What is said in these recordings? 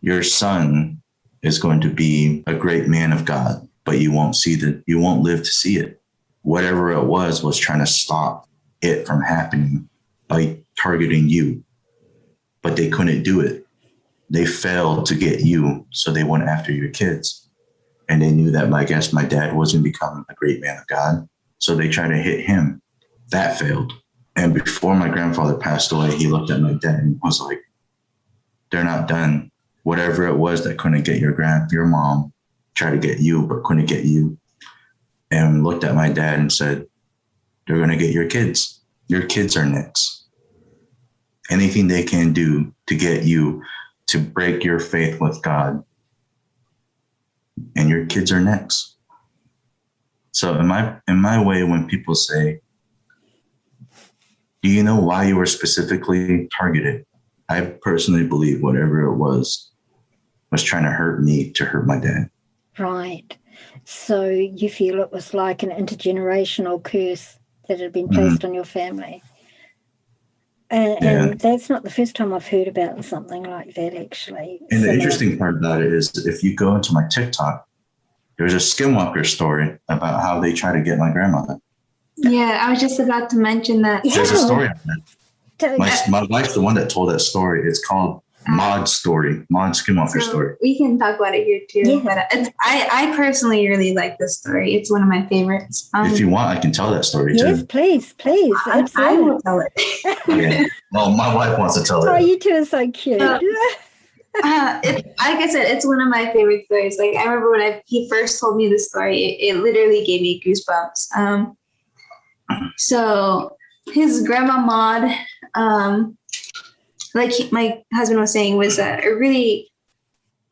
your son is going to be a great man of God, but you won't live to see it. Whatever it was trying to stop it from happening by targeting you, but they couldn't do it. They failed to get you, so they went after your kids. And they knew that, I guess, my dad wasn't becoming a great man of God, so they tried to hit him. That failed. And before my grandfather passed away, he looked at my dad and was like, they're not done. Whatever it was that couldn't get your mom, tried to get you, but couldn't get you. And looked at my dad and said, they're going to get your kids. Your kids are next. Anything they can do to get you to break your faith with God, and your kids are next. So in my way, when people say, do you know why you were specifically targeted? I personally believe whatever it was trying to hurt me to hurt my dad. Right. So you feel it was like an intergenerational curse that had been placed on your family. And that's not the first time I've heard about something like that, actually. And the interesting part about it is, if you go into my TikTok, there's a Skinwalker story about how they try to get my grandmother. Yeah, I was just about to mention that. There's a story on that. My wife's the one that told that story. It's called Maud's Skinwalker story. We can talk about it here too. Yeah. But I personally really like this story. It's one of my favorites. If you want, I can tell that story too. Yes, please. I will tell it. Okay. Well, my wife wants to tell it. Oh, you two are so cute. Like I said, it's one of my favorite stories. Like, I remember when he first told me the story, it literally gave me goosebumps. So his grandma Maud, like my husband was saying, was a really,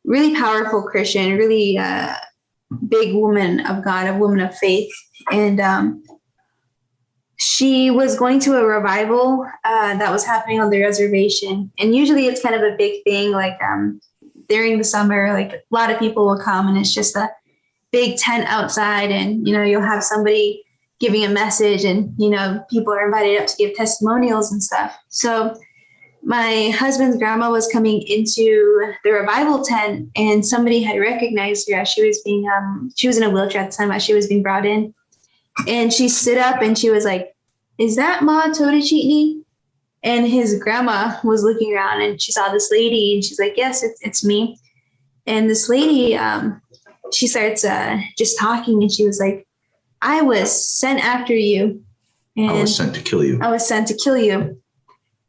really powerful Christian, really big woman of God, a woman of faith. And she was going to a revival that was happening on the reservation. And usually it's kind of a big thing, like during the summer, like a lot of people will come, and it's just a big tent outside, and, you'll have somebody giving a message, and, people are invited up to give testimonials and stuff. So my husband's grandma was coming into the revival tent, and somebody had recognized her as she was being, she was in a wheelchair at the time as she was being brought in. And she stood up and she was like, "Is that Ma Totichitni?" And his grandma was looking around and she saw this lady, and she's like, "Yes, it's me." And this lady, she starts just talking, and she was like, "I was sent after you. And I was sent to kill you. I was sent to kill you."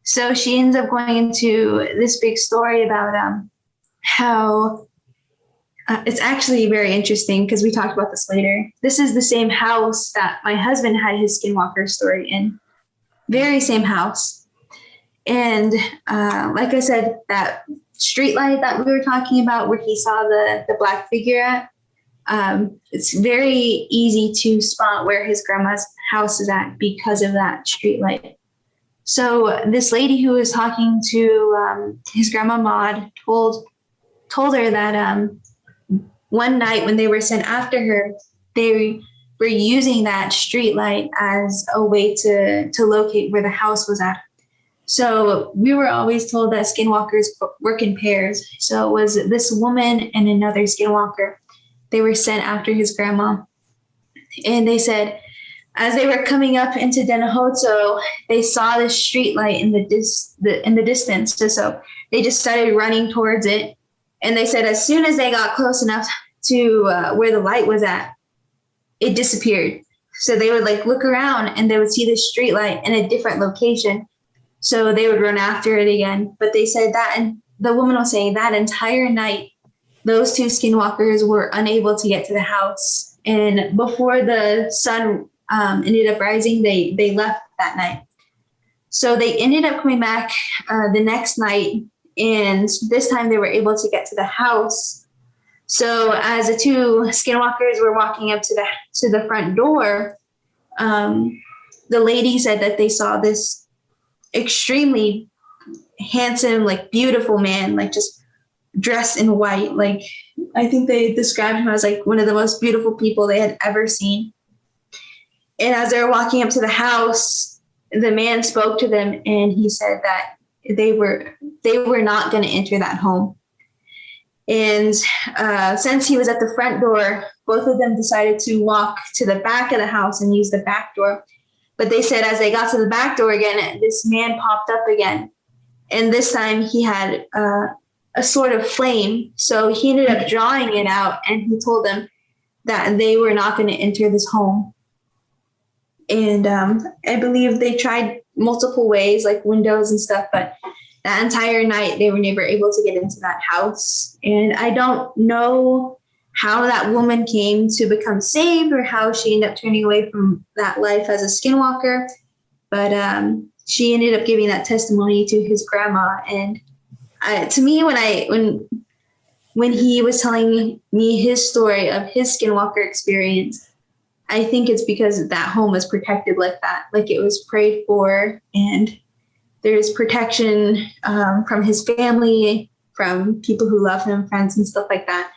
So she ends up going into this big story about how it's actually very interesting, because we talked about this later. This is the same house that my husband had his Skinwalker story in. Very same house. And like I said, that street light that we were talking about where he saw the black figure at, it's very easy to spot where his grandma's house is at because of that street light. So this lady who was talking to his grandma Maud told her that one night when they were sent after her, they were using that street light as a way to locate where the house was at. So we were always told that Skinwalkers work in pairs. So it was this woman and another Skinwalker. They were sent after his grandma. And they said, as they were coming up into Denahoto, they saw this street light in the distance. So they just started running towards it. And they said as soon as they got close enough to where the light was at, it disappeared. So they would look around and they would see the street light in a different location. So they would run after it again. But they said that, and the woman was saying that entire night, those two Skinwalkers were unable to get to the house. And before the sun ended up rising, they left that night. So they ended up coming back the next night, and this time they were able to get to the house. So as the two Skinwalkers were walking up to the front door, the lady said that they saw this extremely handsome, beautiful man, just dressed in white. I think they described him as one of the most beautiful people they had ever seen. And as they were walking up to the house, the man spoke to them, and he said that they were not going to enter that home. And since he was at the front door, both of them decided to walk to the back of the house and use the back door. But they said as they got to the back door again, this man popped up again. And this time he had a sort of flame. So he ended up drawing it out, and he told them that they were not going to enter this home. And I believe they tried multiple ways, like windows and stuff, but that entire night they were never able to get into that house. And I don't know how that woman came to become saved or how she ended up turning away from that life as a skinwalker. But she ended up giving that testimony to his grandma. And to me, when he was telling me his story of his skinwalker experience, I think it's because that home was protected like that, like it was prayed for, and there's protection from his family, from people who love him, friends and stuff like that.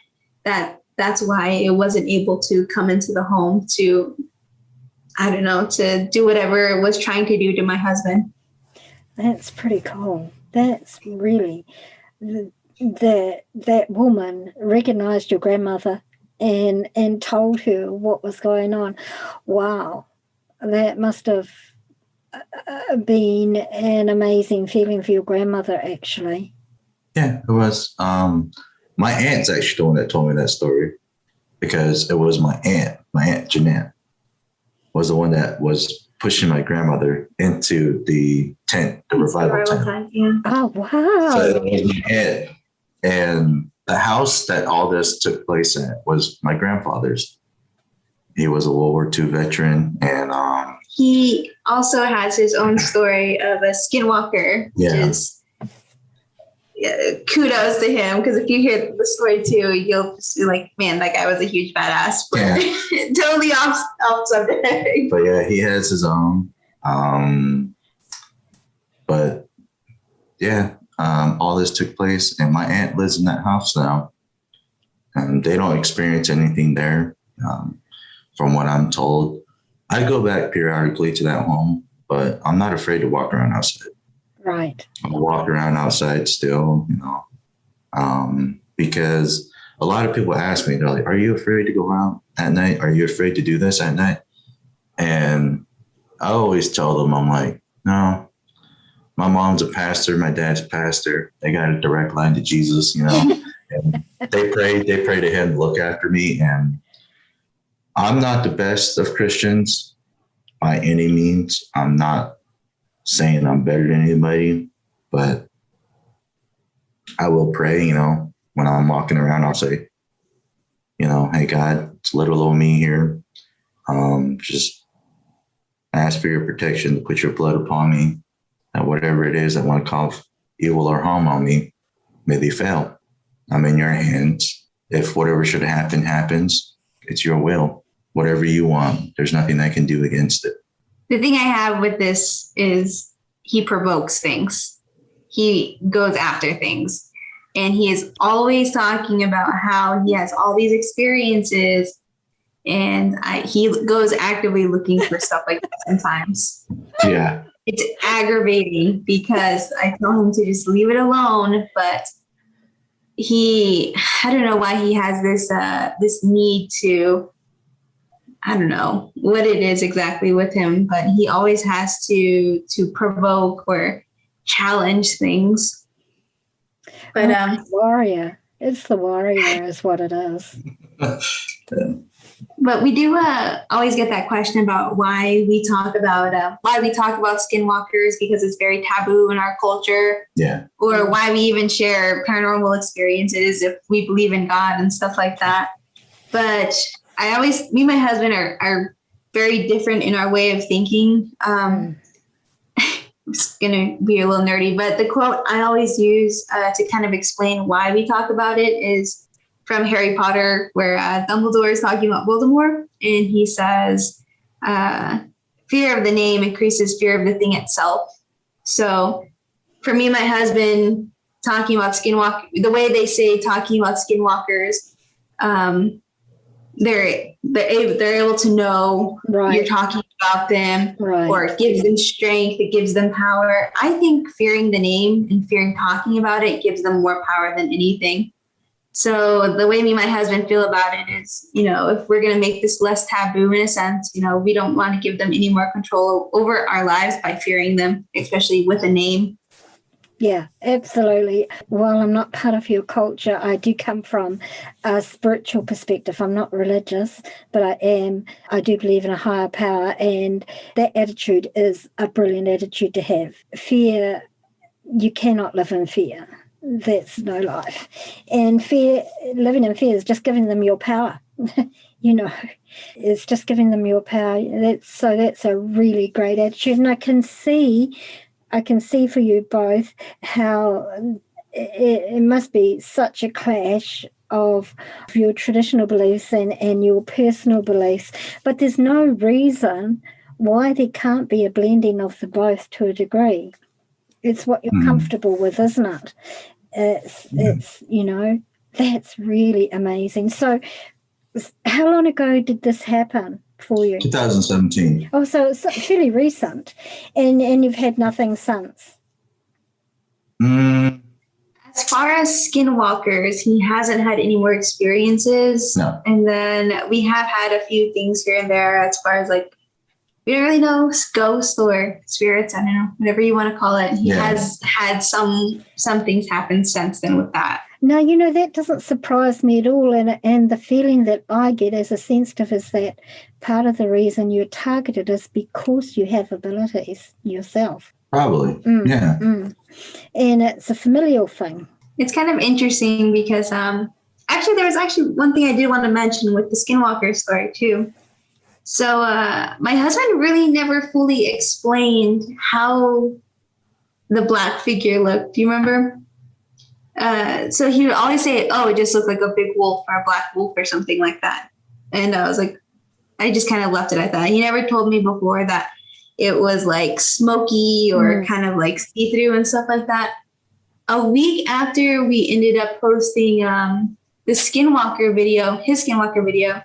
That's why it wasn't able to come into the home to, I don't know, to do whatever it was trying to do to my husband. That's pretty cool. That's really, that woman recognized your grandmother and told her what was going on. Wow, that must have been an amazing feeling for your grandmother, actually. Yeah, it was. My aunt's actually the one that told me that story, because it was my aunt Jeanette, was the one that was pushing my grandmother into the tent, the revival tent. Yeah. Oh, wow. So it was my aunt. And the house that all this took place at was my grandfather's. He was a World War II veteran, and he also has his own story of a skinwalker, which is kudos to him, because if you hear the story too, you'll just be like, man, that guy was a huge badass. But totally off subject. But yeah, he has his own. But yeah, all this took place, and my aunt lives in that house now, and they don't experience anything there. From what I'm told, I go back periodically to that home, but I'm not afraid to walk around outside. Right. I'll walk around outside still, because a lot of people ask me, they're like, are you afraid to go out at night? Are you afraid to do this at night? And I always tell them, I'm like, no, my mom's a pastor. My dad's a pastor. They got a direct line to Jesus, and they pray to him to look after me. And I'm not the best of Christians by any means. I'm not saying I'm better than anybody, but I will pray, when I'm walking around, I'll say, hey, God, it's little old me here. Just ask for your protection, to put your blood upon me, and whatever it is that want to cause evil or harm on me, may they fail. I'm in your hands. If whatever should happen happens, it's your will. Whatever you want, there's nothing I can do against it. The thing I have with this is he provokes things. He goes after things. And he is always talking about how he has all these experiences. And he goes actively looking for stuff like that sometimes. Yeah. It's aggravating because I tell him to just leave it alone. But I don't know why he has this need to, I don't know what it is exactly with him, but he always has to provoke or challenge things. But warrior. It's the warrior is what it is. But we do always get that question about why we talk about skinwalkers, because it's very taboo in our culture. Yeah. Or why we even share paranormal experiences if we believe in God and stuff like that. But me and my husband are very different in our way of thinking. It's going to be a little nerdy, but the quote I always use to kind of explain why we talk about it is from Harry Potter, where Dumbledore is talking about Voldemort. And he says, fear of the name increases fear of the thing itself. So for me and my husband, talking about skinwalker, the way they say talking about skinwalkers, they're able to know you're talking about them, or it gives them strength, it gives them power. I think fearing the name and fearing talking about it gives them more power than anything. So the way me and my husband feel about it is, if we're going to make this less taboo in a sense, we don't want to give them any more control over our lives by fearing them, especially with a name. Yeah, absolutely. While I'm not part of your culture, I do come from a spiritual perspective. I'm not religious, but I do believe in a higher power, and that attitude is a brilliant attitude to have. Fear, you cannot live in fear. That's no life. And living in fear is just giving them your power. It's just giving them your power. That's a really great attitude. And I can see for you both how it must be such a clash of your traditional beliefs and your personal beliefs. But there's no reason why there can't be a blending of the both to a degree. It's what you're comfortable with, isn't it? It's that's really amazing. So how long ago did this happen for you? 2017. Oh, so it's fairly recent, and you've had nothing since. As far as Skinwalkers, he hasn't had any more experiences. No. And then we have had a few things here and there as far as we don't really know, ghosts or spirits, I don't know, whatever you want to call it. He has had some things happen since then with that. No, that doesn't surprise me at all. And the feeling that I get as a sensitive is that part of the reason you're targeted is because you have abilities yourself. Probably. Yeah. And it's a familial thing. It's kind of interesting because actually there was one thing I did want to mention with the Skinwalker story too. So my husband really never fully explained how the black figure looked. Do you remember? So he would always say, oh, it just looked like a big wolf or a black wolf or something like that. And I was like, I just kind of left it at that. He never told me before that it was like smoky or kind of like see-through and stuff like that. A week after we ended up posting the Skinwalker video, his Skinwalker video,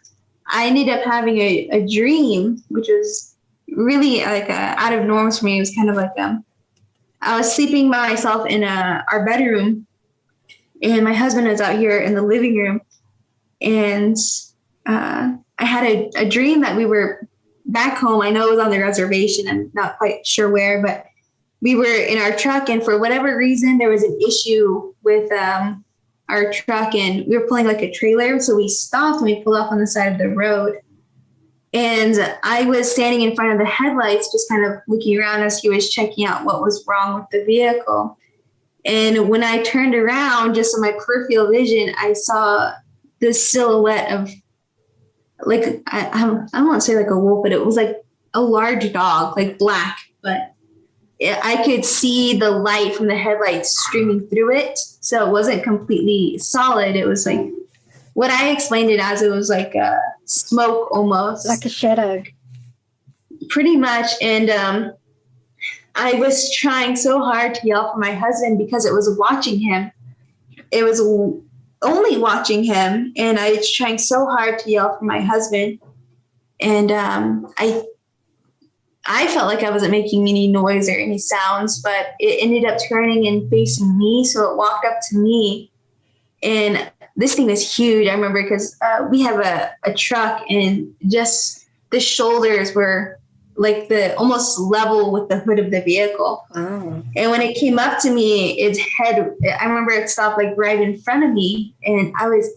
I ended up having a dream, which was really out of norms for me. It was kind of like I was sleeping by myself in our bedroom, and my husband was out here in the living room, and I had a dream that we were back home. I know it was on the reservation. I'm not quite sure where, but we were in our truck, and for whatever reason, there was an issue with our truck, and we were pulling like a trailer. So we stopped and we pulled off on the side of the road. And I was standing in front of the headlights, just kind of looking around as he was checking out what was wrong with the vehicle. And when I turned around, just in my peripheral vision, I saw this silhouette of like, I don't want to say like a wolf, but it was like a large dog, like black, but I could see the light from the headlights streaming through it. So it wasn't completely solid. It was like, what I explained it as, it was like a smoke almost. Like a shadow. Pretty much. And I was trying so hard to yell for my husband because it was watching him. It was only watching him. And I was trying so hard to yell for my husband. And I felt like I wasn't making any noise or any sounds, but it ended up turning and facing me. So it walked up to me, and this thing was huge. I remember because we have a truck, and just the shoulders were like the almost level with the hood of the vehicle. Oh. And when it came up to me, its head, I remember it stopped like right in front of me, and I was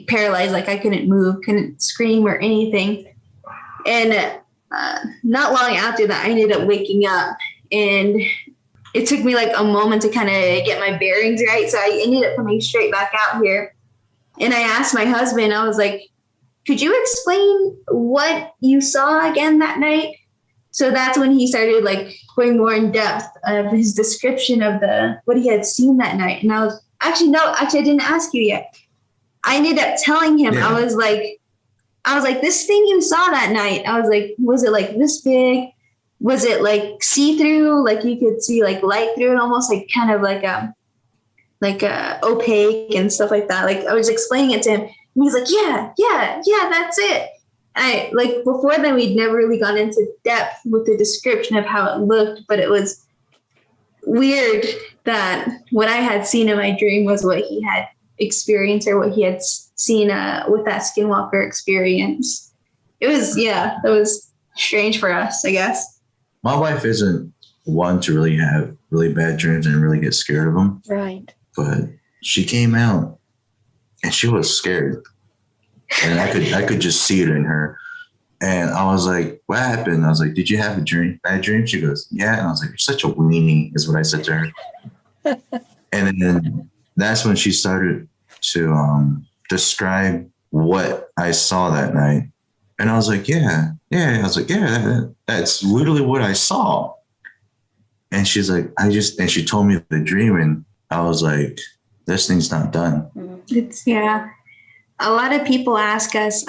paralyzed. Like I couldn't move, couldn't scream or anything. And not long after that, I ended up waking up, and it took me like a moment to kind of get my bearings right. So I ended up coming straight back out here, and I asked my husband, I was like, could you explain what you saw again that night? So that's when he started like going more in depth of his description of what he had seen that night. And I was I didn't ask you yet. I ended up telling him, I was like, this thing you saw that night, I was like, was it like this big? Was it like see-through? Like you could see like light through it, almost like kind of like opaque and stuff like that. Like I was explaining it to him, and he's like, yeah, that's it. I like before then we'd never really gone into depth with the description of how it looked, but it was weird that what I had seen in my dream was what he had experience or what he had seen with that Skinwalker experience. It was, that was strange for us, I guess. My wife isn't one to really have really bad dreams and really get scared of them. Right. But she came out and she was scared. And I could just see it in her. And I was like, what happened? I was like, did you have a bad dream? She goes, yeah. And I was like, you're such a weenie, is what I said to her. And then that's when she started to describe what I saw that night. And I was like, yeah. I was like, yeah, that's literally what I saw. And she's like, and she told me the dream. And I was like, this thing's not done. It's, a lot of people ask us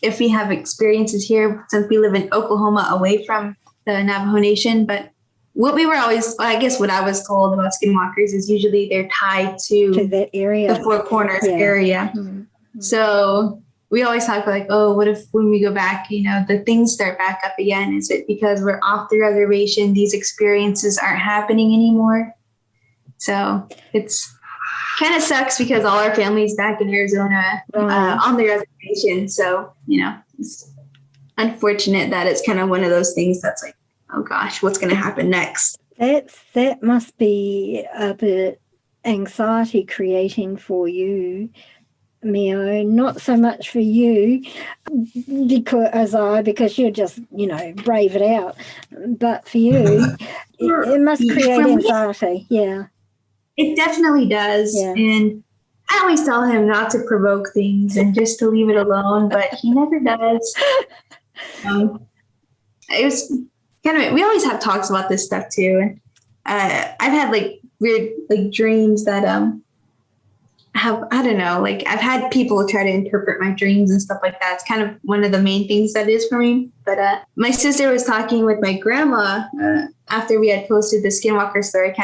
if we have experiences here, since we live in Oklahoma away from the Navajo Nation. But what we were always, I guess what I was told about Skinwalkers is usually they're tied to that area, the Four Corners area. Mm-hmm. So we always talk like, oh, what if when we go back, the things start back up again? Is it because we're off the reservation, these experiences aren't happening anymore? So it's kind of sucks because all our family's back in Arizona on the reservation. So, it's unfortunate that it's kind of one of those things that's like, oh gosh, what's going to happen next? That must be a bit anxiety creating for you, Meo. Not so much for you because you just, brave it out. But for you, it must create anxiety. Yeah. It definitely does. Yeah. And I always tell him not to provoke things and just to leave it alone, but he never does. It was kind of, we always have talks about this stuff too. And I've had like weird like dreams that I've had people try to interpret my dreams and stuff like that. It's kind of one of the main things that is for me. But my sister was talking with my grandma after we had posted the Skinwalker story.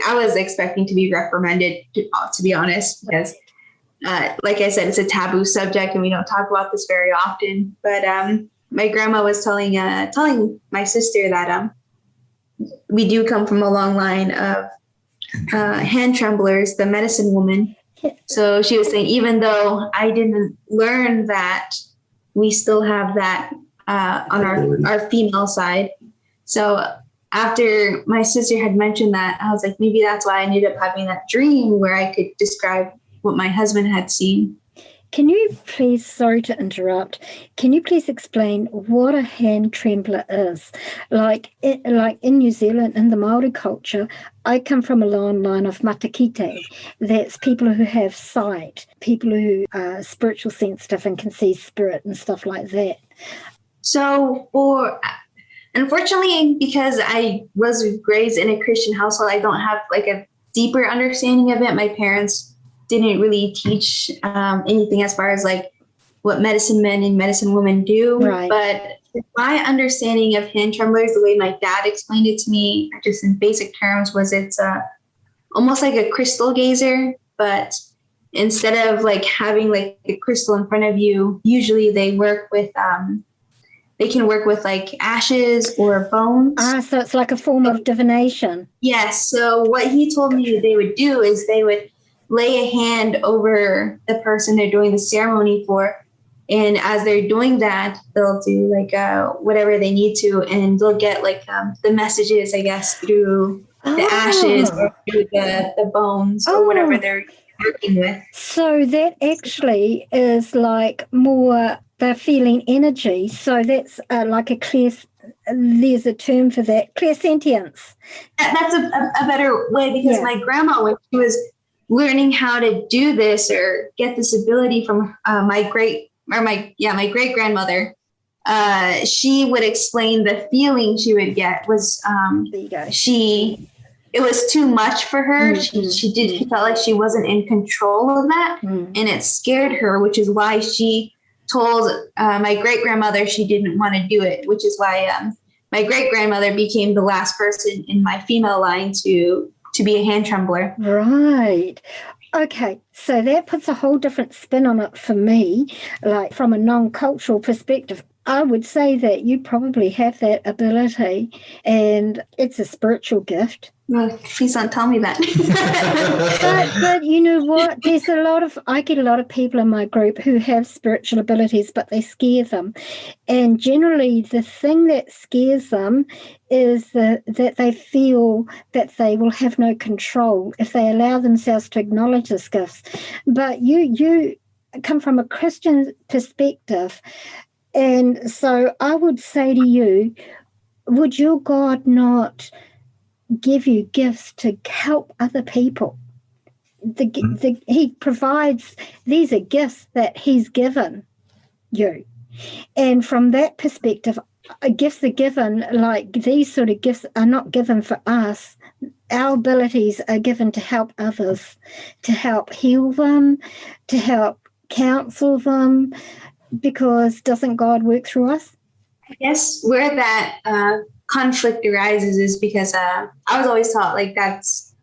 I was expecting to be reprimanded, to be honest, because like I said, it's a taboo subject and we don't talk about this very often. But my grandma was telling my sister that we do come from a long line of hand tremblers, the medicine woman. So she was saying, even though I didn't learn that, we still have that on our female side. So after my sister had mentioned that, I was like, maybe that's why I ended up having that dream where I could describe what my husband had seen. Can you please, sorry to interrupt, can you please explain what a hand trembler is? Like in New Zealand, in the Māori culture, I come from a long line of matakite. That's people who have sight, people who are spiritual sensitive and can see spirit and stuff like that. So unfortunately, because I was raised in a Christian household, I don't have like a deeper understanding of it. My parents didn't really teach anything as far as like what medicine men and medicine women do. Right. But my understanding of hand tremblers, the way my dad explained it to me, just in basic terms, was it's almost like a crystal gazer, but instead of like having like a crystal in front of you, usually they work with they can work with like ashes or bones. So it's like a form of divination. Yes. So what he told me that they would do is they would lay a hand over the person they're doing the ceremony for. And as they're doing that, they'll do like whatever they need to, and they'll get like the messages, I guess, through the ashes or through the bones or whatever they're working with. So that actually is like more, they're feeling energy. So that's like there's a term for that, clairsentience. That's a better way, because my grandma, when she was learning how to do this or get this ability from my great grandmother, she would explain the feeling she would get was it was too much for her. Mm-hmm. She felt like she wasn't in control of that, and it scared her, which is why she told my great grandmother she didn't want to do it, which is why my great grandmother became the last person in my female line to be a hand trembler. Right. Okay, so that puts a whole different spin on it for me. Like from a non-cultural perspective, I would say that you probably have that ability, and it's a spiritual gift. Well, please don't tell me that. But you know what? I get a lot of people in my group who have spiritual abilities, but they scare them. And generally the thing that scares them is that they feel that they will have no control if they allow themselves to acknowledge this gifts. But you come from a Christian perspective. And so I would say to you, would your God not give you gifts to help other people? He provides, these are gifts that he's given you. And from that perspective, gifts are given, like these sort of gifts are not given for us. Our abilities are given to help others, to help heal them, to help counsel them, because doesn't God work through us? I guess where that conflict arises is because I was always taught like that's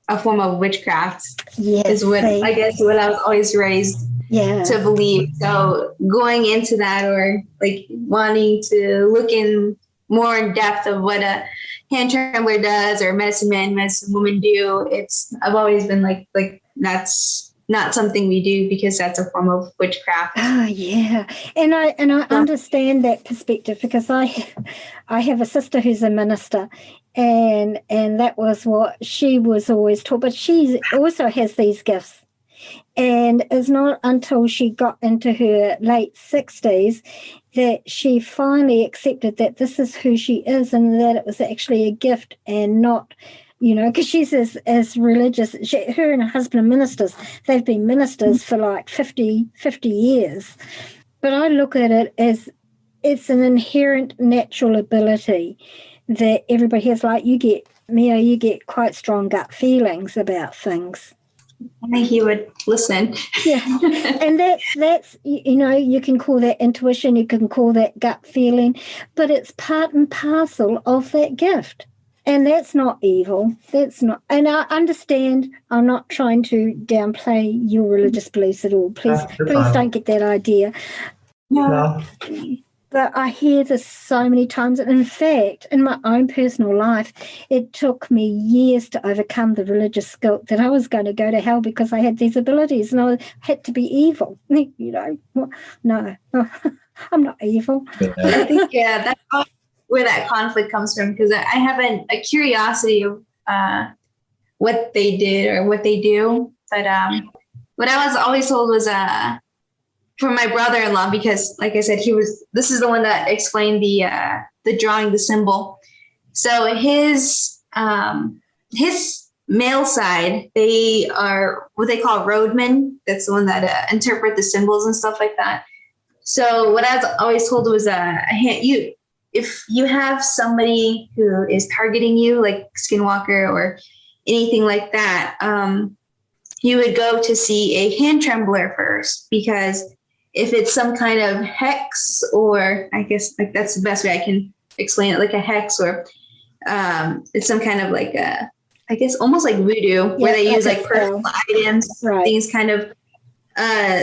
a form of witchcraft. Yes, is what I guess what I was always raised to believe. So going into that, or like wanting to look in more in depth of what a hand trembler does, or medicine man, medicine woman do, I've always been like that's not something we do because that's a form of witchcraft. Oh yeah, and I understand that perspective, because I have a sister who's a minister, and that was what she was always taught. But she also has these gifts, and it's not until she got into her late 60s that she finally accepted that this is who she is, and that it was actually a gift and not. Because she's as religious. Her and her husband are ministers. They've been ministers for like 50 years. But I look at it as it's an inherent natural ability that everybody has. Like you get quite strong gut feelings about things. I think he would listen. Yeah, and that's you can call that intuition, you can call that gut feeling, but it's part and parcel of that gift. And that's not evil. That's not. And I understand. I'm not trying to downplay your religious beliefs at all. Please don't get that idea. No. But I hear this so many times. And in fact, in my own personal life, it took me years to overcome the religious guilt that I was going to go to hell because I had these abilities and I had to be evil. No, I'm not evil. I think, that's where that conflict comes from, because I have a curiosity of what they did or what they do. But what I was always told was for my brother-in-law, because like I said, this is the one that explained the drawing, the symbol. So his male side, they are what they call roadmen. That's the one that interpret the symbols and stuff like that. So what I was always told was if you have somebody who is targeting you, like Skinwalker or anything like that, you would go to see a hand trembler first, because if it's some kind of hex, or I guess like that's the best way I can explain it, like a hex, or it's some kind of like I guess almost like voodoo, where they use like personal items, things kind of.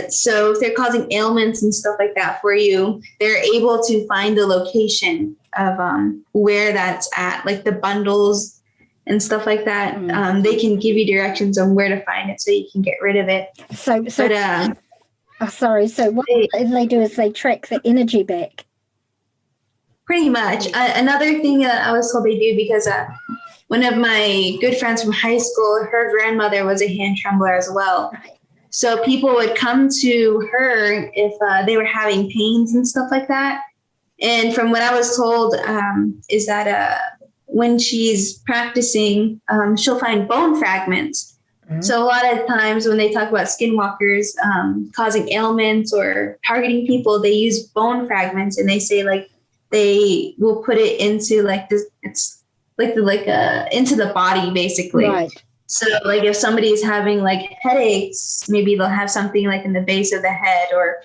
So if they're causing ailments and stuff like that for you, they're able to find the location of where that's at, like the bundles and stuff like that. They can give you directions on where to find it so you can get rid of it. So what they do is they track the energy back. Pretty much. Another thing that I was told they do, because one of my good friends from high school, her grandmother was a hand trembler as well. Right. So people would come to her if they were having pains and stuff like that. And from what I was told is that when she's practicing, she'll find bone fragments. Mm-hmm. So a lot of times when they talk about skinwalkers causing ailments or targeting people, they use bone fragments, and they say like they will put it into like this. It's like into the body basically. Right. So like if somebody is having like headaches, maybe they'll have something like in the base of the head, or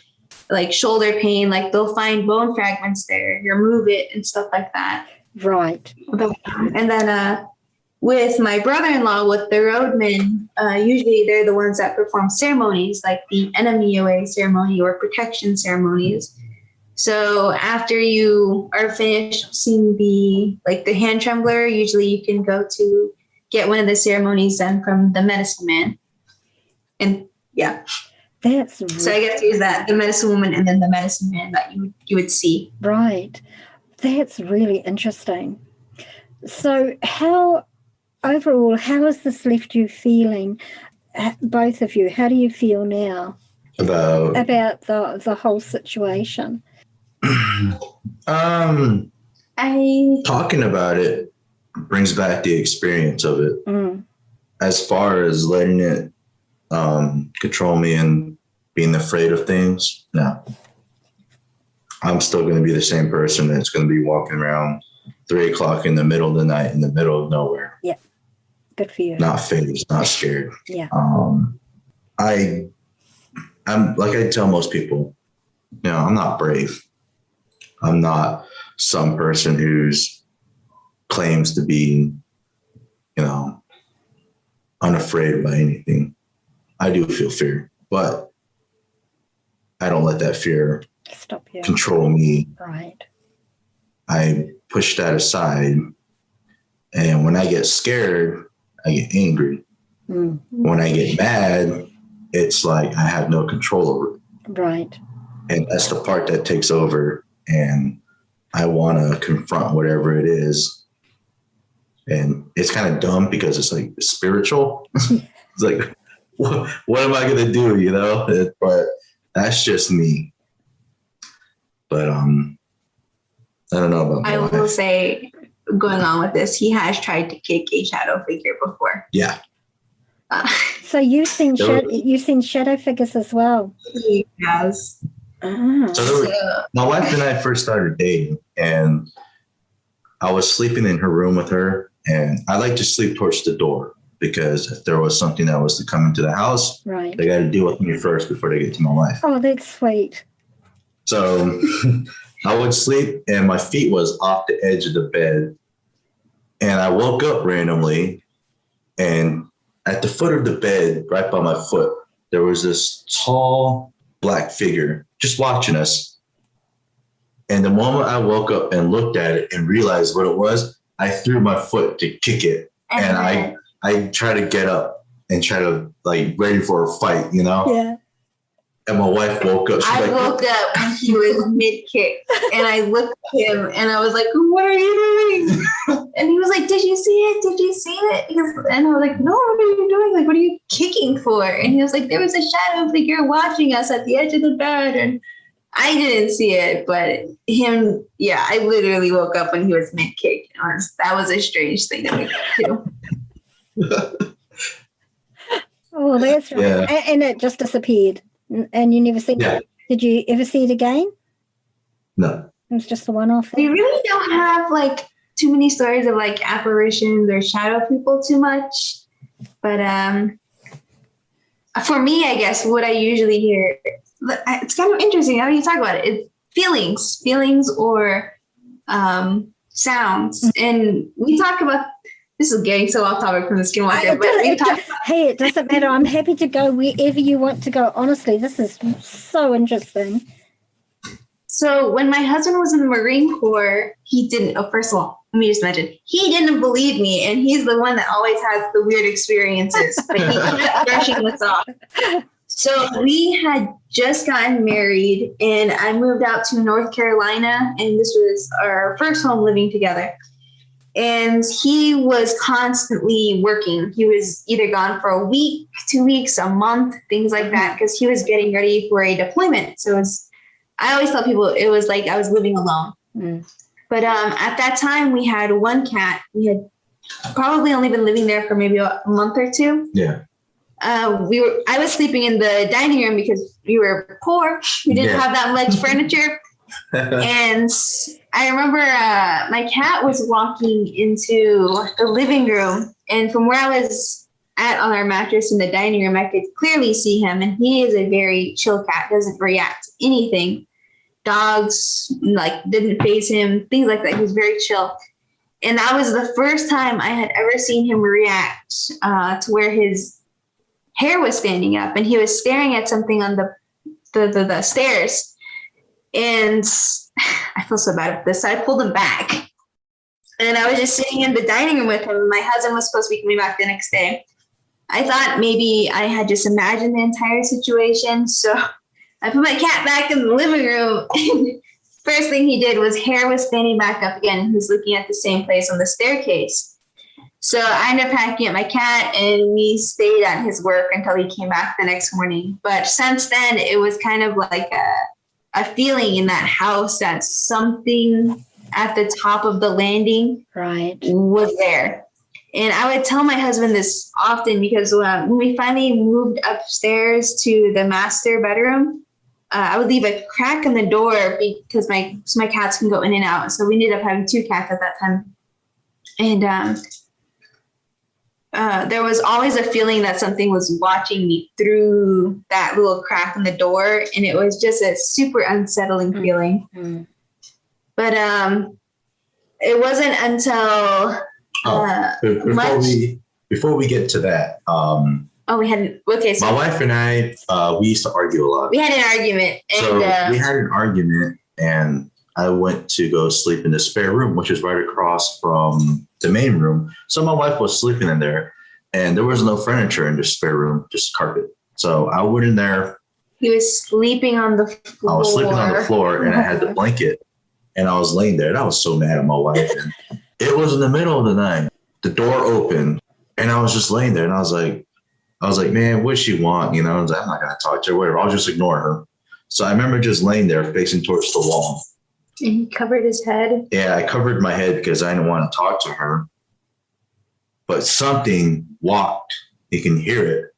like shoulder pain, like they'll find bone fragments there, remove it and stuff like that. Right. And then with my brother-in-law, with the roadmen, usually they're the ones that perform ceremonies like the enemy away ceremony or protection ceremonies. So after you are finished seeing the hand trembler, usually you can go to get one of the ceremonies done from the medicine man. And yeah. That's really, so I guess there's that, the medicine woman and then the medicine man that you would see. right. That's really interesting. So how has this left you feeling, both of you? How do you feel now about the whole situation? Talking about it brings back the experience of it. As far as letting it control me and being afraid of things, no. I'm still going to be the same person that's going to be walking around 3 o'clock in the middle of the night in the middle of nowhere. Yeah. Good for you. Not phased, not scared. Yeah. I'm like I tell most people, I'm not brave. I'm not some person who's claims to be, unafraid by anything. I do feel fear, but I don't let that fear stop you, control me. Right. I push that aside. And when I get scared, I get angry. When I get mad, it's like I have no control over it. Right. And that's the part that takes over. And I want to confront whatever it is. And it's kind of dumb because it's like spiritual. It's like, what am I going to do, But that's just me. But I don't know about I will say, going on with this, he has tried to kick a shadow figure before. Yeah. So you've seen shadow figures as well. He has. So my wife and I first started dating, and I was sleeping in her room with her, and I like to sleep towards the door because if there was something that was to come into the house, right, they got to deal with me first before they get to my wife. Oh, that's sweet. So I would sleep, and my feet was off the edge of the bed, and I woke up randomly, and at the foot of the bed, right by my foot, there was this tall black figure just watching us. And the moment I woke up and looked at it and realized what it was, I threw my foot to kick it. And I tried to get up and try to ready for a fight, Yeah. And my wife woke up. I woke up when he was mid-kick, and I looked at him, and I was like, "What are you doing?" And he was like, "Did you see it? Did you see it?" And I was like, "No, what are you doing? What are you kicking for?" And he was like, "There was a shadow figure watching us at the edge of the bed." And I didn't see it, but him, I literally woke up when he was mid-kick. That was a strange thing to wake up to. Oh, that's right. Yeah. And it just disappeared. And you never seen it? Did you ever see it again? No. It was just a one-off thing? We really don't have too many stories of apparitions or shadow people too much. But for me, I guess what I usually hear, it's kind of interesting how you talk about it. It's feelings or sounds. And we talk about, this is getting so off topic from the Skinwalker, but hey, it doesn't matter. I'm happy to go wherever you want to go. Honestly, this is so interesting. So when my husband was in the Marine Corps, he didn't, first of all, let me just mention, he didn't believe me, and he's the one that always has the weird experiences, but he kept brushing this off. So we had just gotten married, and I moved out to North Carolina, and this was our first home living together. And he was constantly working. He was either gone for a week, 2 weeks, a month, things like that, because he was getting ready for a deployment. So I always tell people it was like I was living alone. But at that time, we had one cat. We had probably only been living there for maybe a month or two. Yeah. I was sleeping in the dining room because we were poor. We didn't have that much furniture. And I remember my cat was walking into the living room, and from where I was at on our mattress in the dining room, I could clearly see him, and he is a very chill cat, doesn't react to anything. Dogs didn't faze him, things like that. He was very chill. And that was the first time I had ever seen him react to where his hair was standing up, and he was staring at something on the stairs. And I feel so bad at this. So I pulled him back. And I was just sitting in the dining room with him. My husband was supposed to be coming back the next day. I thought maybe I had just imagined the entire situation. So I put my cat back in the living room. And first thing he did was hair was standing back up again. He was looking at the same place on the staircase. So I ended up packing up my cat and we stayed at his work until he came back the next morning. But since then, it was kind of like a feeling in that house that something at the top of the landing was there. And I would tell my husband this often because when we finally moved upstairs to the master bedroom, I would leave a crack in the door because my cats can go in and out. So we ended up having 2 cats at that time. And there was always a feeling that something was watching me through that little crack in the door. And it was just a super unsettling feeling. Mm-hmm. But it wasn't until before we get to that. We had so my wife and I we used to argue a lot. We had an argument. And, we had an argument, and I went to go sleep in the spare room, which is right across from the main room. So my wife was sleeping in there, and there was no furniture in the spare room, just carpet. So I went in there. He was sleeping on the floor. I was sleeping on the floor, and I had the blanket, and I was laying there, and I was so mad at my wife. And it was in the middle of the night. The door opened, and I was just laying there, and I was like, man, what does she want? You know, I was like, I'm not going to talk to her, whatever. I'll just ignore her. So I remember just laying there facing towards the wall. And he covered his head? Yeah, I covered my head because I didn't want to talk to her. But something walked. You can hear it.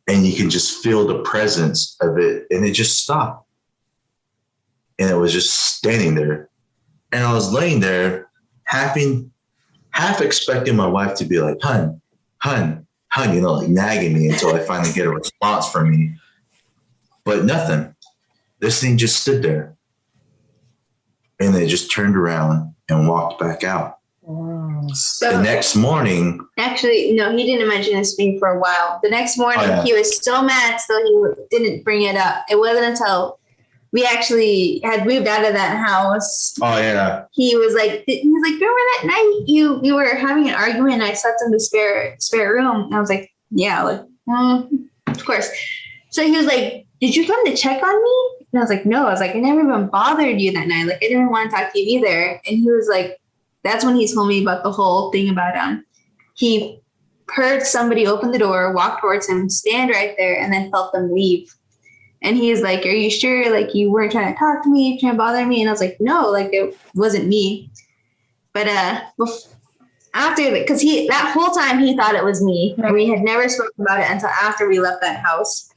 And you can just feel the presence of it. And it just stopped. And it was just standing there. And I was laying there half expecting my wife to be like, hun, you know, like nagging me until I finally get a response from me. But nothing. This thing just stood there. And they just turned around and walked back out. Wow. So the next morning. Actually, no, he didn't mention this to me for a while. The next morning, he was so mad, still he didn't bring it up. It wasn't until we actually had moved out of that house. Oh, yeah. He was like, remember that night you were having an argument and I slept in the spare room? And I was like, yeah, like, of course. So he was like, did you come to check on me? And I was like, no. I was like, I never even bothered you that night. Like, I didn't want to talk to you either. And he was like, that's when he told me about the whole thing about he heard somebody open the door, walk towards him, stand right there, and then felt them leave. And he's like, are you sure? Like, you weren't trying to talk to me, trying to bother me? And I was like, no, like, it wasn't me. But after, because that whole time he thought it was me. And we had never spoken about it until after we left that house.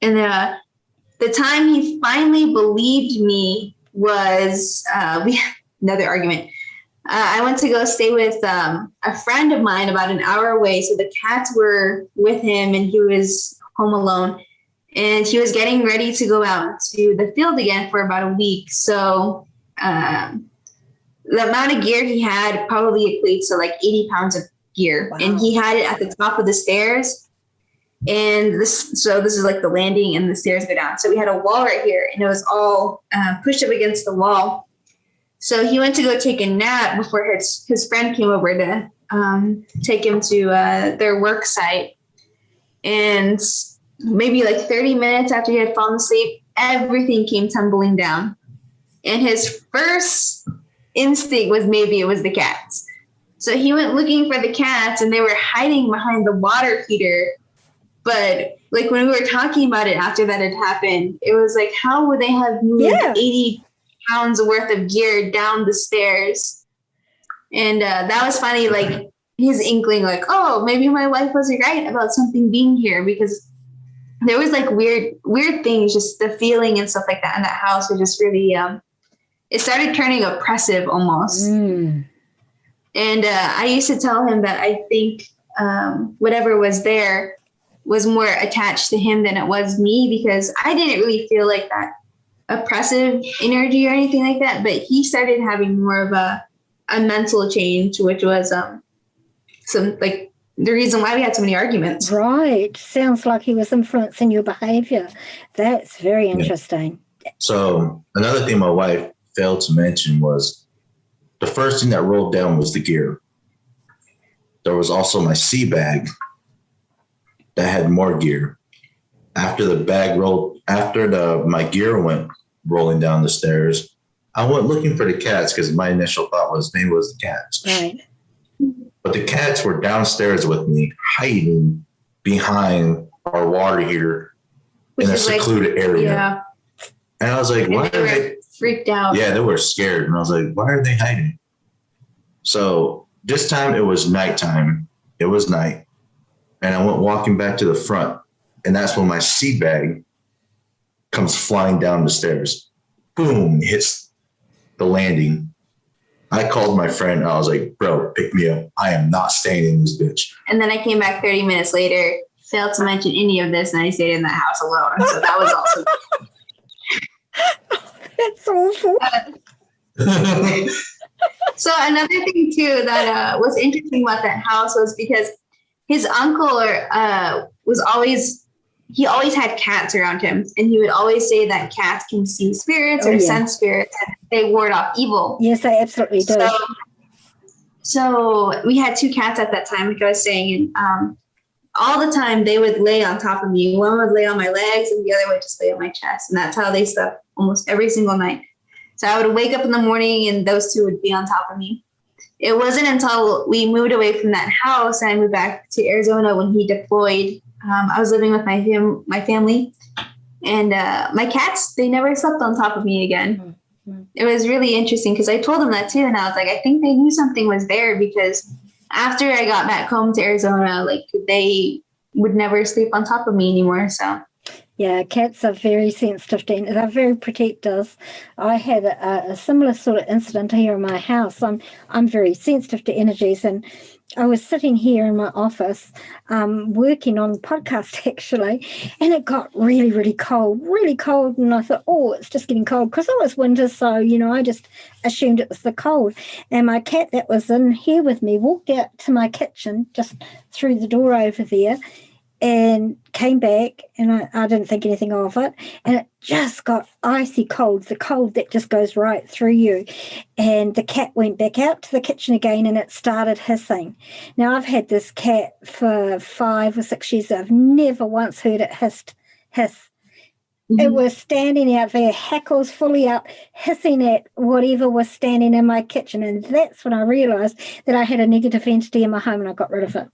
And the time he finally believed me was, we had another argument. I went to go stay with a friend of mine about an hour away. So the cats were with him and he was home alone. And he was getting ready to go out to the field again for about a week. So the amount of gear he had probably equates to like 80 pounds of gear. Wow. And he had it at the top of the stairs. And this is like the landing and the stairs go down. So we had a wall right here and it was all pushed up against the wall. So he went to go take a nap before his friend came over to take him to their work site. And maybe like 30 minutes after he had fallen asleep, everything came tumbling down. And his first instinct was maybe it was the cats. So he went looking for the cats and they were hiding behind the water heater. But like when we were talking about it after that had happened, it was like, how would they have moved 80 pounds worth of gear down the stairs? And that was funny, like his inkling, like, oh, maybe my wife was right about something being here, because there was like weird things, just the feeling and stuff like that in that house was just really, it started turning oppressive almost. And I used to tell him that I think whatever was there was more attached to him than it was me, because I didn't really feel like that oppressive energy or anything like that. But he started having more of a mental change, which was some like the reason why we had so many arguments. Right. Sounds like he was influencing your behavior. That's very interesting. So another thing my wife failed to mention was The first thing that rolled down was the gear. There was also my sea bag that had more gear. After my gear went rolling down the stairs, I went looking for the cats because my initial thought was maybe it was the cats. Right. But the cats were downstairs with me, hiding behind our water heater in a secluded area. Yeah. And I was like, why are they freaked out? Yeah, they were scared. And I was like, why are they hiding? So this time it was nighttime. It was night. And I went walking back to the front. And that's when my sea bag comes flying down the stairs. Boom, hits the landing. I called my friend. I was like, bro, pick me up. I am not staying in this bitch. And then I came back 30 minutes later, failed to mention any of this, and I stayed in that house alone. So that was also That's awful. So another thing too that was interesting about that house was because his uncle he always had cats around him, and he would always say that cats can see spirits or sense spirits, and they ward off evil. Yes, they absolutely do. So we had 2 cats at that time, like I was saying, and all the time they would lay on top of me. One would lay on my legs, and the other would just lay on my chest, and that's how they slept almost every single night. So I would wake up in the morning, and those 2 would be on top of me. It wasn't until we moved away from that house and I moved back to Arizona when he deployed. I was living with my family, and my cats, they never slept on top of me again. Mm-hmm. It was really interesting because I told them that too. And I was like, I think they knew something was there, because after I got back home to Arizona, like, they would never sleep on top of me anymore. So yeah, cats are very sensitive to, they're very protectors. I had a similar sort of incident here in my house. I'm very sensitive to energies, and I was sitting here in my office working on a podcast actually, and it got really, really cold. And I thought, oh, it's just getting cold, because it was winter, so, I just assumed it was the cold. And my cat that was in here with me walked out to my kitchen, just through the door over there, and came back, and I didn't think anything of it, and it just got icy cold, the cold that just goes right through you. And the cat went back out to the kitchen again, and it started hissing. Now, I've had this cat for 5 or 6 years. I've never once heard it hiss. Mm-hmm. It was standing out there, hackles fully up, hissing at whatever was standing in my kitchen. And that's when I realised that I had a negative entity in my home, and I got rid of it.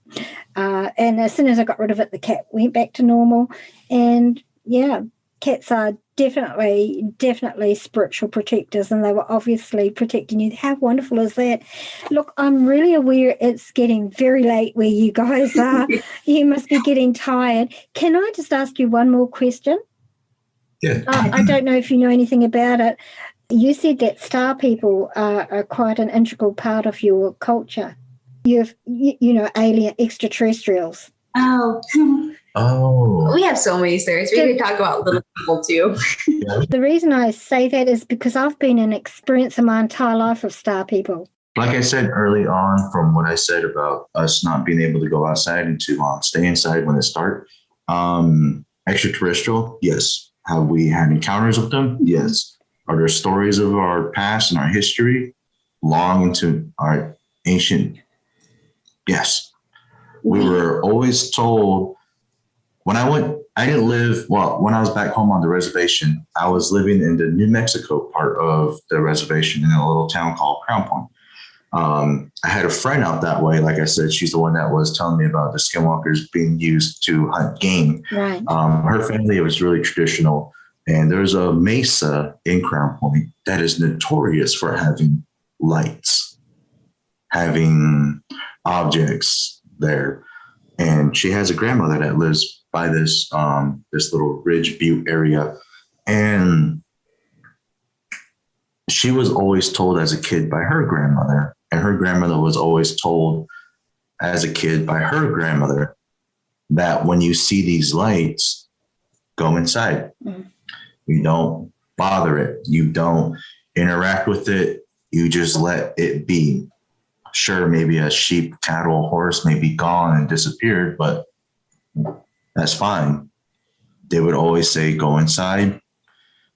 And as soon as I got rid of it, the cat went back to normal. And, yeah, cats are definitely spiritual protectors, and they were obviously protecting you. How wonderful is that? Look, I'm really aware it's getting very late where you guys are. You must be getting tired. Can I just ask you one more question? Yeah. I don't know if you know anything about it. You said that star people are quite an integral part of your culture. You've, alien extraterrestrials. Oh. We have so many stories. We could talk about little people too. The reason I say that is because I've been an experience in my entire life of star people. Like I said early on, from what I said about us not being able to go outside and to stay inside when it's dark, extraterrestrial, yes. Have we had encounters with them? Yes. Are there stories of our past and our history long into our ancient? Yes. We were always told when I didn't live, when I was back home on the reservation, I was living in the New Mexico part of the reservation in a little town called Crown Point. I had a friend out that way. Like I said, she's the one that was telling me about the Skinwalkers being used to hunt game. Right. Her family was really traditional. And there's a mesa in Crown Point that is notorious for having lights, having objects there. And she has a grandmother that lives by this little Ridge Butte area. And she was always told as a kid by her grandmother, and her grandmother was always told as a kid by her grandmother, that when you see these lights, go inside. Mm. You don't bother it. You don't interact with it. You just let it be. Sure, maybe a sheep, cattle, horse may be gone and disappeared, but that's fine. They would always say, go inside.